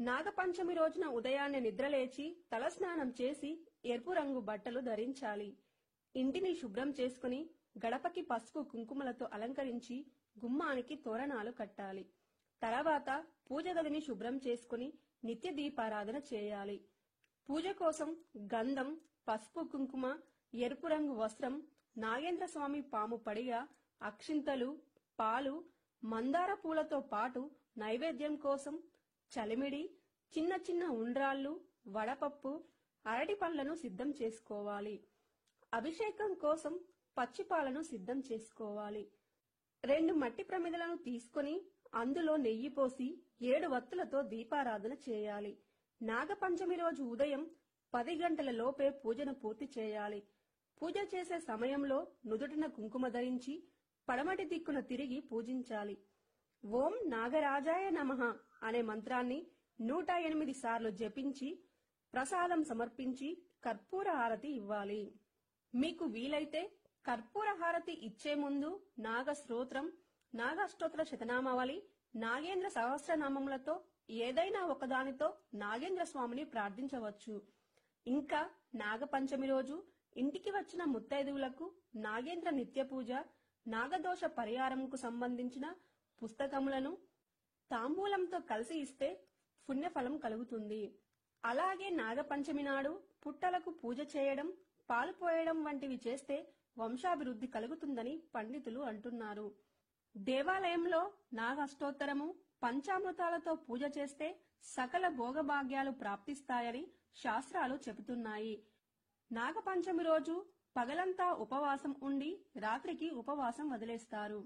నాగపంచమి రోజున ఉదయాన్నే నిద్రలేచి తలస్నానం చేసి ఎరుపు రంగు బట్టలు ధరించాలి. ఇంటిని శుభ్రం చేసుకుని గడపకి పసుపు కుంకుమలతో అలంకరించి గుమ్మానికి తోరణాలు కట్టాలి. తర్వాత పూజ గదిని శుభ్రం చేసుకుని నిత్య దీపారాధన చేయాలి. పూజ కోసం గంధం, పసుపు కుంకుమ, ఎరుపు రంగు వస్త్రం, నాగేంద్ర స్వామి పాము పడిగ, అక్షింతలు, పాలు, మందార పూలతో పాటు నైవేద్యం కోసం చలిమిడి, చిన్న చిన్న ఉండ్రాళ్లు, వడపప్పు, అరటి పండ్లను సిద్ధం చేసుకోవాలి. అభిషేకం కోసం పచ్చిపాలను సిద్ధం చేసుకోవాలి. 2 మట్టి ప్రమిదలను తీసుకుని అందులో నెయ్యి పోసి 7 వత్తులతో దీపారాధన చేయాలి. నాగపంచమి రోజు ఉదయం 10 గంటల లోపే పూజను పూర్తి చేయాలి. పూజ చేసే సమయంలో నుదుటిన కుంకుమ ధరించి పడమటి దిక్కున తిరిగి పూజించాలి. ఓం నాగరాజాయ నమః అనే మంత్రాన్ని 108 సార్లు జపించి ప్రసాదం సమర్పించి కర్పూర హారతి ఇవ్వాలి. మీకు వీలైతే కర్పూర హారతి ఇచ్చే ముందు నాగ స్తోత్రం, నాగష్టోత్తర శతనామావళి, నాగేంద్ర సహస్రనామములతో ఏదైనా ఒకదానితో నాగేంద్ర స్వామిని ప్రార్థించవచ్చు. ఇంకా నాగపంచమి రోజు ఇంటికి వచ్చిన ముత్తైదువులకు నాగేంద్ర నిత్య పూజ, నాగదోష పరిహారంకు సంబంధించిన పుస్తకములను తాంబూలంతో కలిసి ఇస్తే పుణ్యఫలం కలుగుతుంది. అలాగే నాగపంచమి నాడు పుట్టలకు పూజ చేయడం, పాలు పోయడం వంటివి చేస్తే వంశాభివృద్ధి కలుగుతుందని పండితులు అంటున్నారు. దేవాలయంలో నాగష్టోత్తరము, పంచామృతాలతో పూజ చేస్తే సకల భోగభాగ్యాలు ప్రాప్తిస్తాయని శాస్త్రాలు చెబుతున్నాయి. నాగపంచమి రోజు పగలంతా ఉపవాసం ఉండి రాత్రికి ఉపవాసం వదిలేస్తారు.